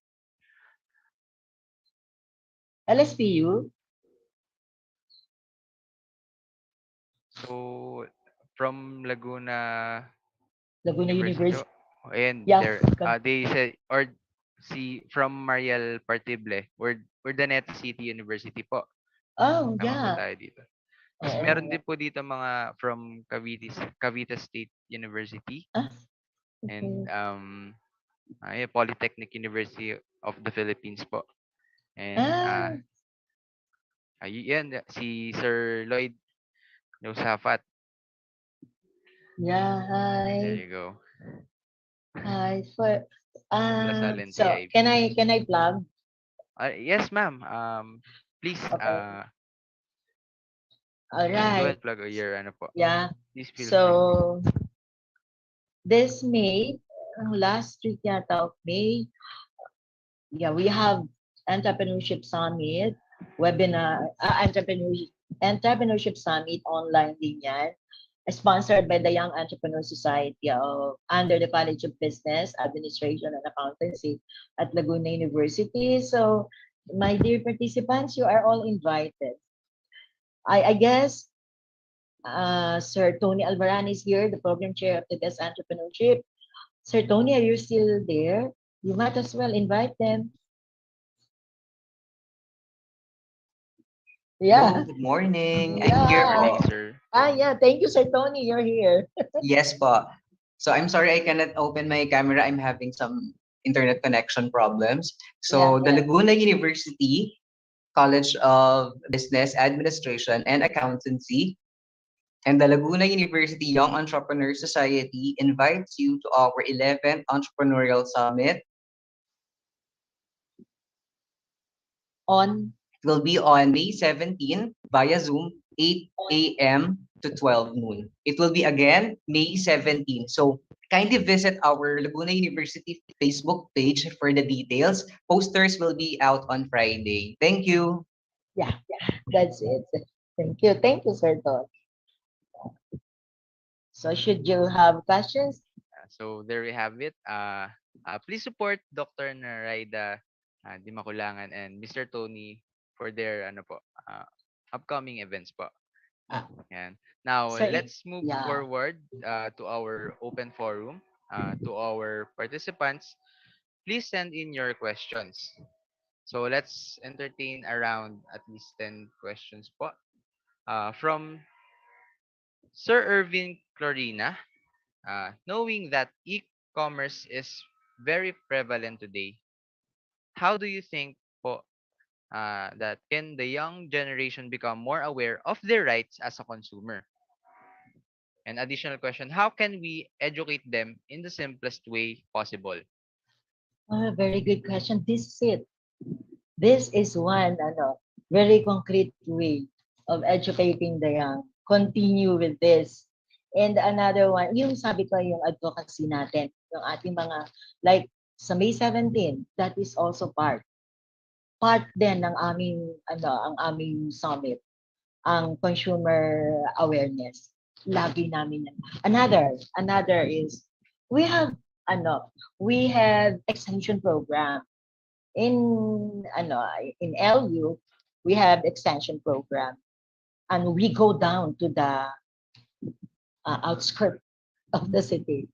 LSPU? so, from Laguna Laguna University. University. And Yeah. they said, or from Mariel Partible, we're the Net City University po. Oh, Tama po yeah. tayo dito. Tapos Oo. meron din po dito mga from Cavite State University. And Polytechnic University of the Philippines po. And yan, si Sir Lloyd Josaphat. Yeah, There hi. you go. Hi. So TIB. can I plug? Yes, ma'am. Please, Okay. All go right. ahead, plug your ano po. Yeah. Please feel free. So this May, last week yata of May, yeah, we have Entrepreneurship Summit, webinar, Entrepreneurship Summit online din yan, sponsored by the Young Entrepreneur Society under the College of Business, Administration, and Accountancy at Laguna University. So, my dear participants, you are all invited. I guess Sir Tony Alvaran is here, the program chair of the Best Entrepreneurship. Sir Tony, are you still there? You might as well invite them. Yeah. Hello, good morning. I'm Good here Yeah. morning, po. sir. Yeah. Thank you, Sir Tony. You're here. Yes po. So I'm sorry I cannot open my camera. I'm having some internet connection problems. Yeah. So the Laguna University College of Business Administration and Accountancy and the Laguna University Young Entrepreneur Society invites you to our 11th Entrepreneurial Summit. On. It will be on May 17 via Zoom, 8 a.m. to 12 noon. It will be again May 17. So kindly visit our Laguna University Facebook page for the details. Posters will be out on Friday. Thank you. Yeah. That's it. Thank you. Thank you, Sir Tony. So should you have questions? So there we have it. Please support Dr. Naraida Dimakulangan and Mr. Tony for their uh, upcoming events po. Ah, And now Sir, let's move yeah. forward to our open forum. To our participants, please send in your questions. So let's entertain around at least 10 questions po. From Sir Irvin Clorina, knowing that e-commerce is very prevalent today, how do you think po that can the young generation become more aware of their rights as a consumer? An additional question, how can we educate them in the simplest way possible? Very good question. This is it. This is one very concrete way of educating the young. Continue with this. And another one, yung sabi ko yung advocacy natin, yung ating mga, like sa May 17, that is also part din ng aming ang aming summit, ang consumer awareness. Lagi namin yan. Another is we have we have extension program in in LU. We have extension program, and we go down to the outskirts of the city.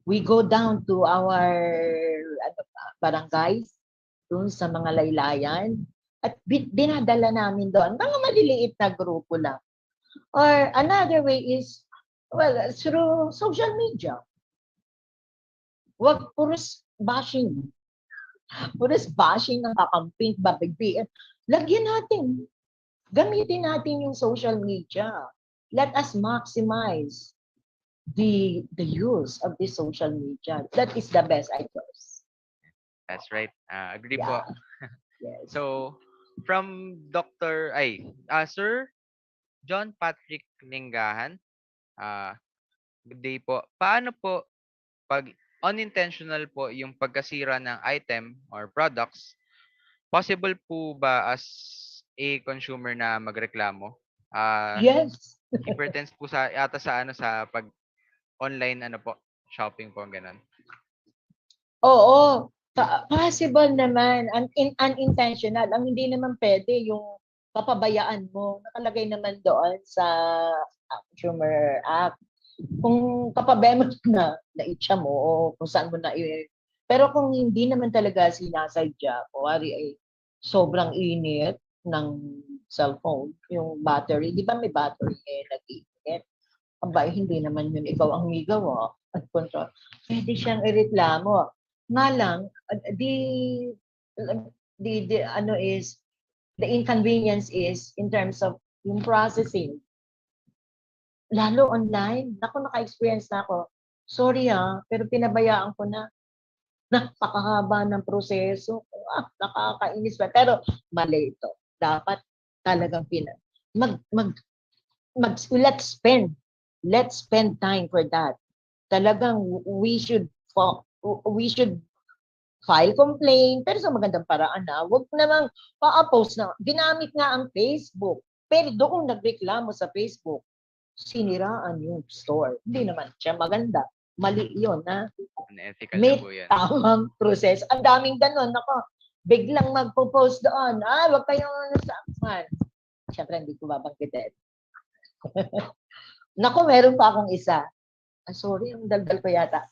We go down to our barangays, dun sa mga laylayan, at dinadala namin doon, mga maliliit na grupo lang. Or another way is, well, through social media. Wag puros bashing. Puros bashing ng kakamping, babigbian. Lagyan natin. Gamitin natin yung social media. Let us maximize the use of the social media. That is the best, I guess. That's right. Agree Yeah. po. Yes. So, from Sir John Patrick Linggahan, uh, good day po. Paano po pag unintentional po yung pagkasira ng item or products, possible po ba as a consumer na magreklamo? Yes. It pertains po sa yata sa sa pag online shopping po gano'n. Oo. Possible naman. Unintentional. Ang hindi naman pwede yung papabayaan mo. Nakalagay naman doon sa Consumer Act. Kung papabayaan mo na itcha mo o kung saan mo na pero kung hindi naman talaga sinasadya, kuwari ay sobrang init ng cellphone, yung battery, di ba may battery nag-iinit? Aba, hindi naman yun ikaw ang humigaw at control. Pwede siyang ireklamo. Nga lang, the inconvenience is in terms of yung processing. Lalo online. Naku, naka-experience na ako. Sorry pero pinabayaan ko na. Napakahaba ng proseso. Nakakainis pa. Pero mali ito. Dapat talagang let's spend time for that. Talagang we should file complaint, pero sa magandang paraan Huwag namang pa-post na. Ginamit nga ang Facebook, pero doon nagreklamo sa Facebook, siniraan yung store. Hindi naman siya maganda. Mali yun, Unethical na May po yan. tamang proseso. Ang daming ganon. Ako, biglang magpo-post doon. Huwag kayong saan. Siyempre, hindi ko babanggitin. Naku, meron pa akong isa. Sorry, ang daldal ko yata.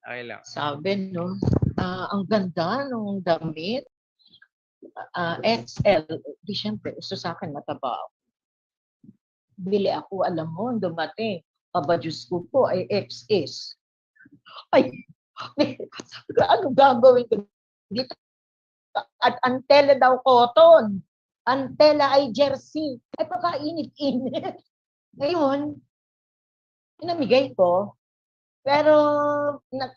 Okay lang. Sabi, ang ganda ng damit. XL, di syempre, gusto sa akin mataba ako. Bili ako, alam mo, dumating. Aba, Diyos ko po, ay XS. Ay, ano gagawin ko dito? At antela daw cotton. Antela ay jersey. Ay, pakainit-init. Ngayon, pinamigay ko. Pero,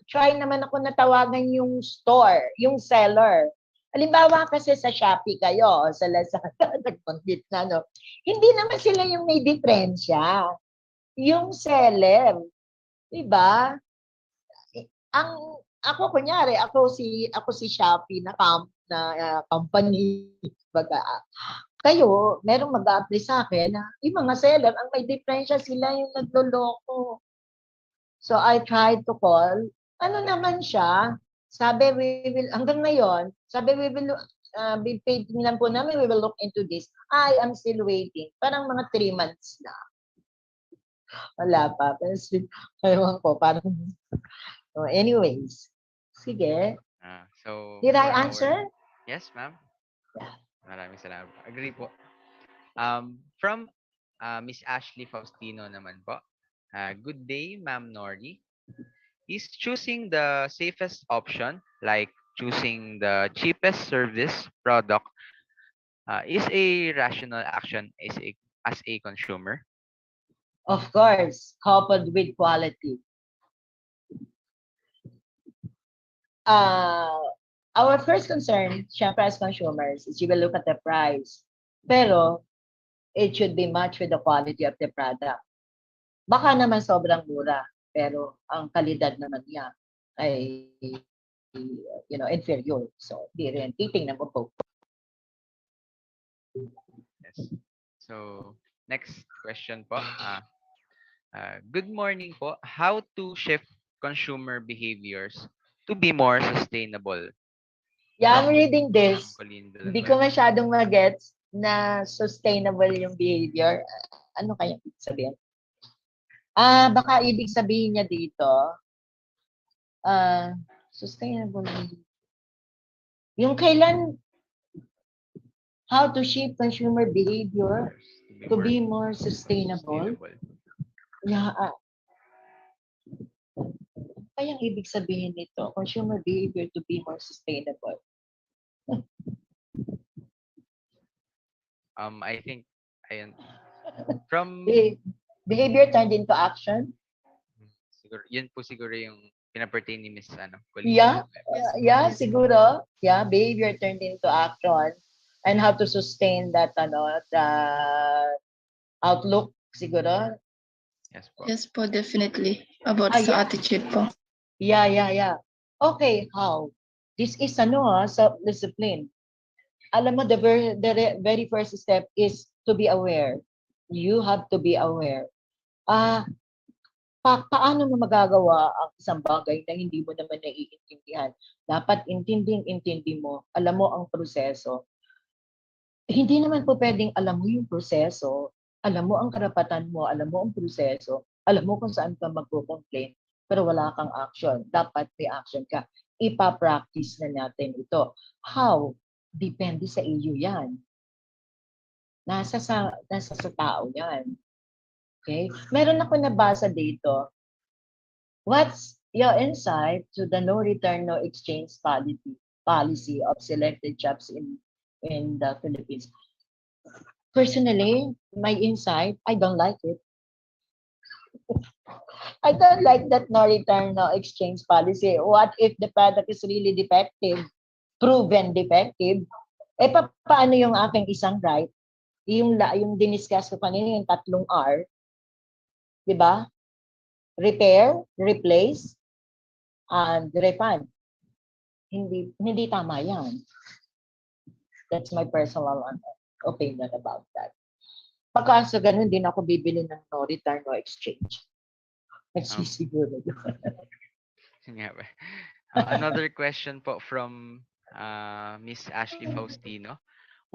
try naman ako natawagan yung store, yung seller. Halimbawa kasi sa Shopee kayo, sa Lazada, nag-compete na, no? Hindi naman sila yung may diferensya. Yung seller, di ba? Ang ako kunyari, ako si Shopee na company baga. Kayo, merong mag-a-apply sa akin na yung mga seller, ang may diferensya sila yung nagloloko. So I tried to call. Ano naman siya? Sabi hanggang ngayon, sabi be paid lang po namin, we will look into this. I am still waiting. Parang mga 3 months na. Wala pa. Pero ewan ko, parang, anyways. Sige. So Did I for answer? our yes, ma'am. Maraming salamat. Agree po. From Miss Ashley Faustino naman po. Good day, Ma'am Nori. Is choosing the safest option, like choosing the cheapest service product, is a rational action as a consumer? Of course, coupled with quality. Uh, our first concern, syempre as consumers, is you will look at the price. Pero, it should be matched with the quality of the product. Baka naman sobrang mura, pero ang kalidad naman niya ay, inferior. So, di rin. Titingnan mo po. Yes. So next question po. Good morning po. How to shift consumer behaviors to be more sustainable? Yeah, I'm From reading this. Colleen Hindi ko Villanueva. masyadong magets na sustainable yung behavior. Ano kaya ibig sabihin? Baka ibig sabihin niya dito, sustainable. Yung kailan, how to shape consumer behavior to be more sustainable. Yeah, kayang ibig sabihin nito, consumer behavior to be more sustainable. I think ayun from Behavior turned into action. siguro yun po siguro yung pinapertain ni Miss Colleen Yeah, Villanueva. yeah, siguro. Yeah, behavior turned into action and how to sustain that the outlook siguro. Yes po. Yes po, definitely. About Ah, sa yeah. attitude po. Yeah. Okay, how? This is self-discipline. Alam mo, the very first step is to be aware. You have to be aware. Paano mo magagawa ang isang bagay na hindi mo naman naiintindihan? Dapat intindi mo. Alam mo ang proseso. Hindi naman po pwedeng alam mo yung proseso. Alam mo ang karapatan mo. Alam mo ang proseso. Alam mo kung saan ka magko-complain. Pero wala kang action. Dapat may action ka. Ipa-practice na natin ito. How? Depende sa iyo yan. Nasa sa tao yan. Okay? Meron ako nabasa dito. What's your insight to the no return, no exchange policy of selected shops in the Philippines? Personally, my insight, I don't like it. I don't like that no return, no exchange policy. What if the product is really defective, proven defective? Paano yung aking isang right? Yung diniscuss ko kanina, yung 3 R. Di ba? Repair, replace, and refund. Hindi tama yan. That's my personal opinion about that. Pagka sa ganun, din ako bibili ng no return, no exchange. Nagsisiguro. Another question po from Miss Ashley Faustino.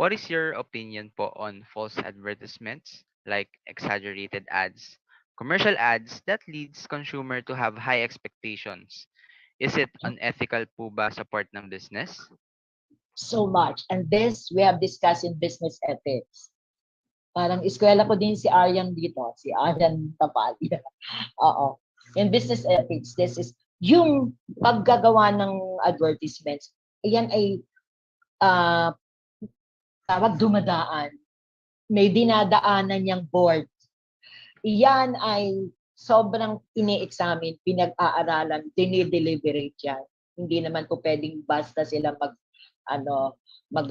What is your opinion po on false advertisements like exaggerated ads, commercial ads that leads consumer to have high expectations? Is it unethical po ba sa part ng business? so much. And this, we have discussed in business ethics. Parang eskwela ko din si Aryan dito, si Aryan Tapali. Oo. In business ethics, this is yung paggagawa ng advertisements. Iyan ay uh, tawag dumadaan. May dinadaanan niyang board. Iyan ay sobrang ini-examine, pinag-aaralan, dinideliberate yan. Hindi naman po pwedeng basta sila ano mag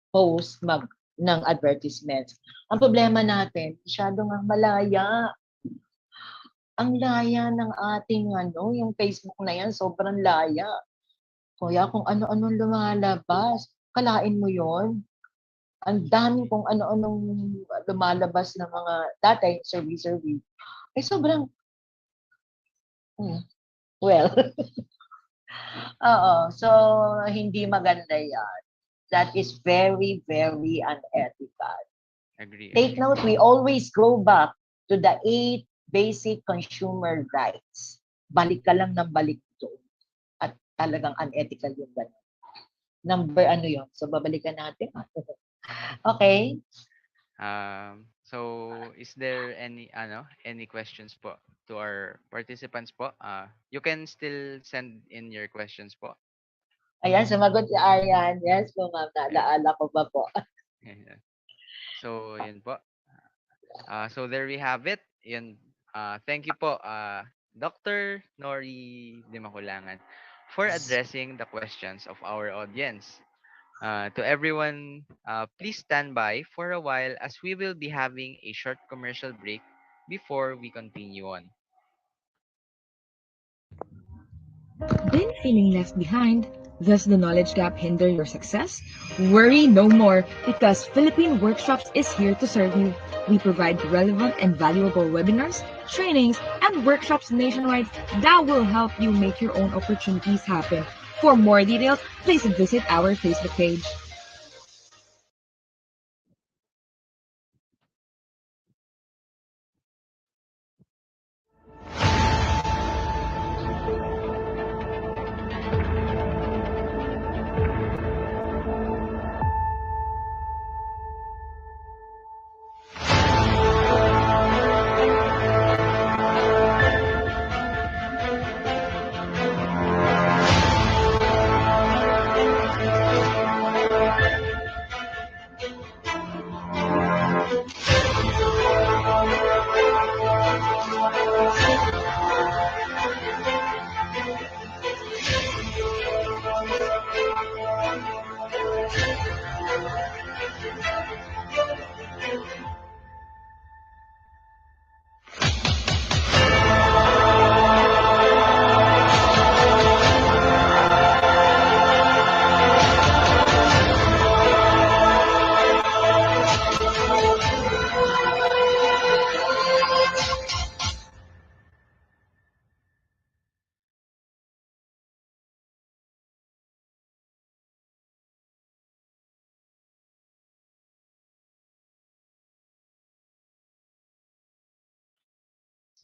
post ng advertisements. Ang problema natin, masyadong ang malaya. Ang laya ng ating yung Facebook na yan, sobrang laya. Kaya kung ano-anong lumalabas, kalain mo yon. Ang dami kung ano-anong lumalabas ng mga dati, survey. Eh sobrang, hmm, well, oo. So, hindi maganda yan. That is very, very unethical. Agree, Take agree. note, we always go back to the 8 basic consumer rights. Balik ka lang ng balik doon. At talagang unethical yung gano'n. Number yun? So, babalikan natin. Okay? So is there any questions po to our participants po? You can still send in your questions po. Ayan, sumagot si Arian. Yes po, ma'am. Ayan. Naalaala ko ba po? Ayan. So yun po. So there we have it. Yun. Thank you po, Dr. Nori Dimakulangan, for addressing the questions of our audience. To everyone, please stand by for a while as we will be having a short commercial break before we continue on. Been feeling left behind? Does the knowledge gap hinder your success? Worry no more because Philippine Workshops is here to serve you. We provide relevant and valuable webinars, trainings, and workshops nationwide that will help you make your own opportunities happen. For more details, please visit our Facebook page.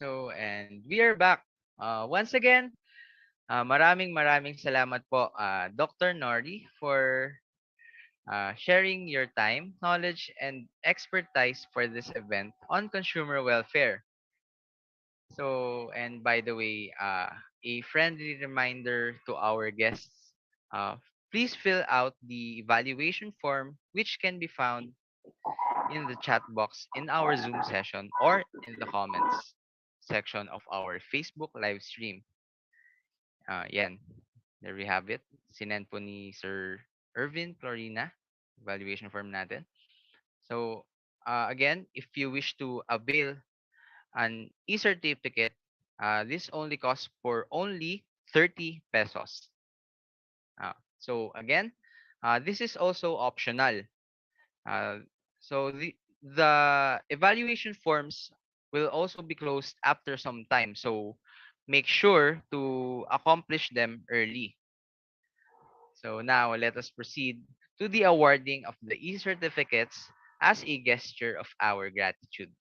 So, and we are back. Once again, maraming salamat po, Dr. Nori, for sharing your time, knowledge, and expertise for this event on consumer welfare. So, and by the way, a friendly reminder to our guests, uh, please fill out the evaluation form, which can be found in the chat box in our Zoom session or in the comments section of our Facebook live stream. Yan. There we have it. Sinend po ni Sir Irvin Florina, evaluation form natin. So, again, if you wish to avail an e-certificate, this only costs for only 30 pesos. So, again, this is also optional. Uh, so, the evaluation forms will also be closed after some time. So, make sure to accomplish them early. So now let us proceed to the awarding of the e-certificates as a gesture of our gratitude.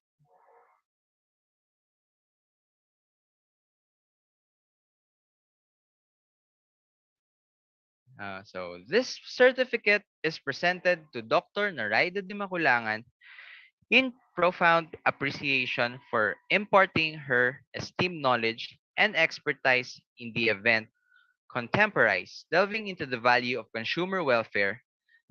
So this certificate is presented to Dr. Naraida Dimakulangan in profound appreciation for imparting her esteemed knowledge and expertise in the event Contemporize, delving into the value of consumer welfare,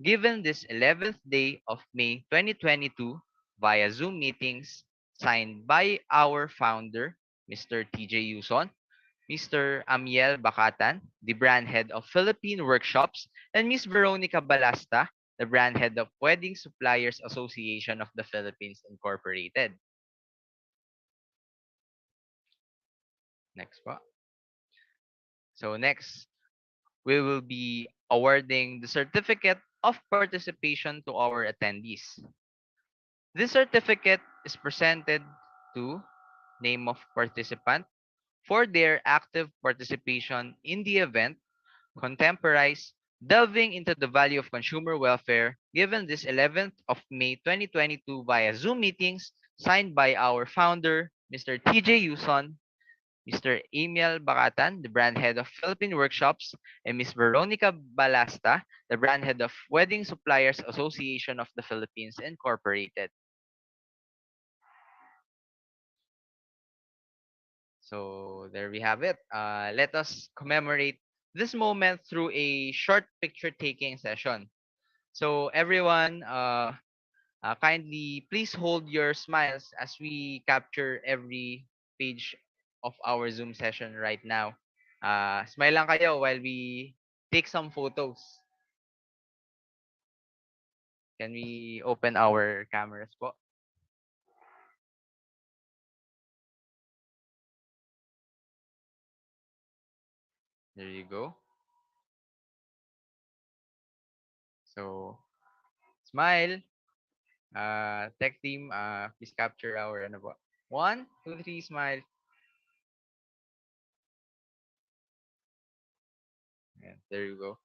given this 11th day of May 2022 via Zoom meetings, signed by our founder, Mr. TJ Yuson, Mr. Amiel Bakatan, the brand head of Philippine Workshops, and Miss Veronica Balasta, the brand head of Wedding Suppliers Association of the Philippines Incorporated. Next po. So next, we will be awarding the certificate of participation to our attendees. This certificate is presented to name of participant for their active participation in the event Contemporize, delving into the value of consumer welfare, given this 11th of May 2022 via Zoom meetings, signed by our founder, Mr. TJ Yuson, Mr. Emil Bakatan, the brand head of Philippine Workshops, and Ms. Veronica Balasta, the brand head of Wedding Suppliers Association of the Philippines Incorporated. So there we have it. Let us commemorate this moment through a short picture taking session. So everyone, kindly please hold your smiles as we capture every page of our Zoom session right now. Smile lang kayo while we take some photos. Can we open our cameras po? There you go. So, smile. Tech team, please capture our ano po. 1, 2, 3, smile. Ayan, there you go.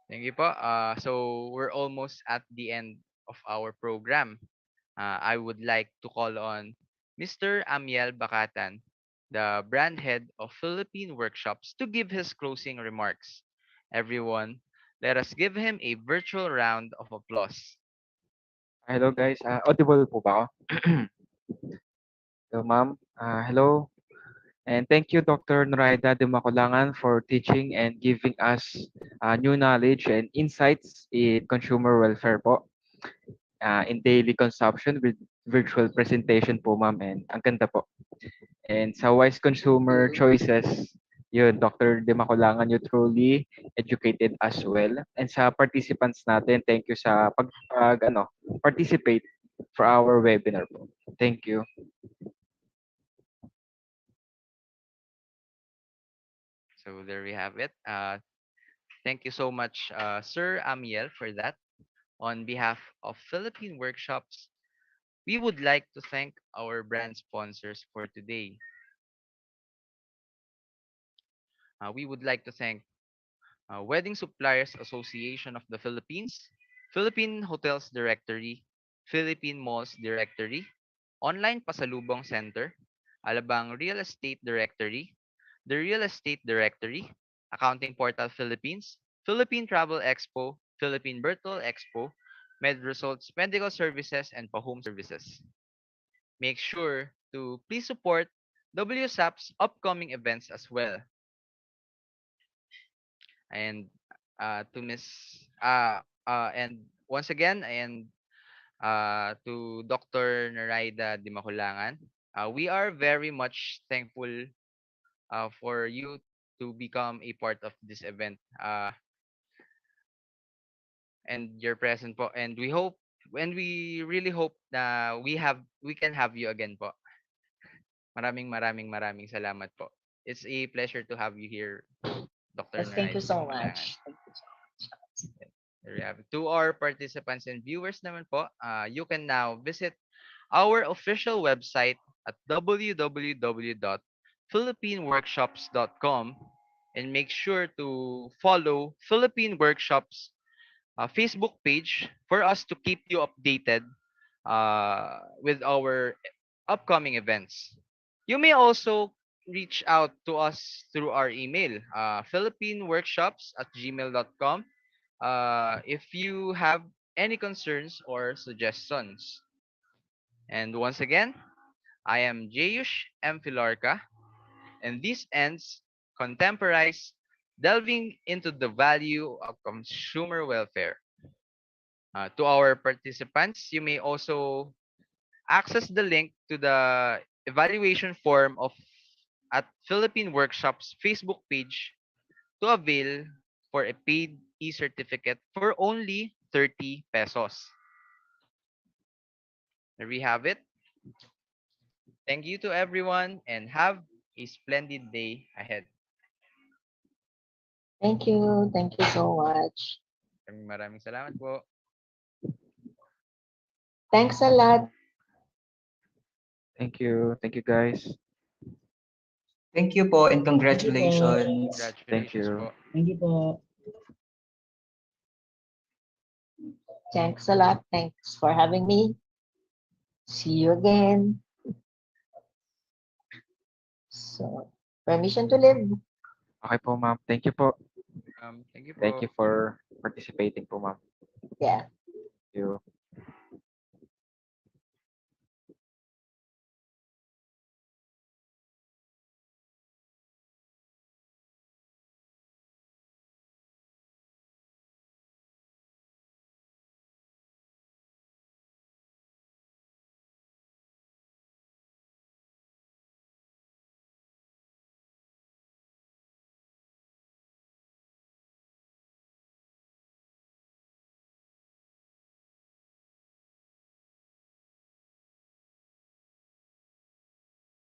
Thank you po. So we're almost at the end of our program. I would like to call on Mr. Amiel Bakatan, the brand head of Philippine Workshops, to give his closing remarks. Everyone, let us give him a virtual round of applause. Hello guys, audible po ba ako? Hello ma'am, hello. And thank you Dr. Noraida de Maculangan for teaching and giving us new knowledge and insights in consumer welfare po. In daily consumption with virtual presentation po ma'am and ang ganda po. And sa wise consumer choices, yun, Dr. De Maculangan, you truly educated as well. And sa participants natin, thank you sa participate for our webinar po. Thank you. So there we have it. Thank you so much, Sir Amiel, for that. On behalf of Philippine Workshops, we would like to thank our brand sponsors for today. We would like to thank Wedding Suppliers Association of the Philippines, Philippine Hotels Directory, Philippine Malls Directory, Online Pasalubong Center, Alabang Real Estate Directory, the Real Estate Directory, Accounting Portal Philippines, Philippine Travel Expo, Philippine Virtual Expo, Med Results Medical Services, and Pahome Services. Make sure to please support WSAP's upcoming events as well. And to Miss and once again and to Dr. Naraida Dimakulangan, we are very much thankful for you to become a part of this event and your present po, and we hope and we really hope na we can have you again po. Maraming salamat po. It's a pleasure to have you here, Dr. Yes, thank you Naraida so Dimakulangan. much. Thank you so much. There we have it. To our participants and viewers naman po, you can now visit our official website at www.philippineworkshops.com and make sure to follow Philippine Workshops Facebook page for us to keep you updated with our upcoming events. You may also reach out to us through our email, philippineworkshops@gmail.com. If you have any concerns or suggestions. And once again, I am Jayush M. Filorca, and this ends Contemporize, delving into the value of consumer welfare. To our participants, you may also access the link to the evaluation form of at Philippine Workshops Facebook page to avail for a paid e-certificate for only 30 pesos. There we have it. Thank you to everyone and have a splendid day ahead. Thank you. Thank you so much. Maraming salamat po. Thanks a lot. Thank you. Thank you, guys. Thank you po and Thank you po. congratulations. Thank Congratulations you. po. Thank you po. Thanks a lot. Thanks for having me. See you again. So, permission to live. Okay po, ma'am. Thank you po. Thank you Thank po. you for participating po, ma'am. Yeah. Thank you.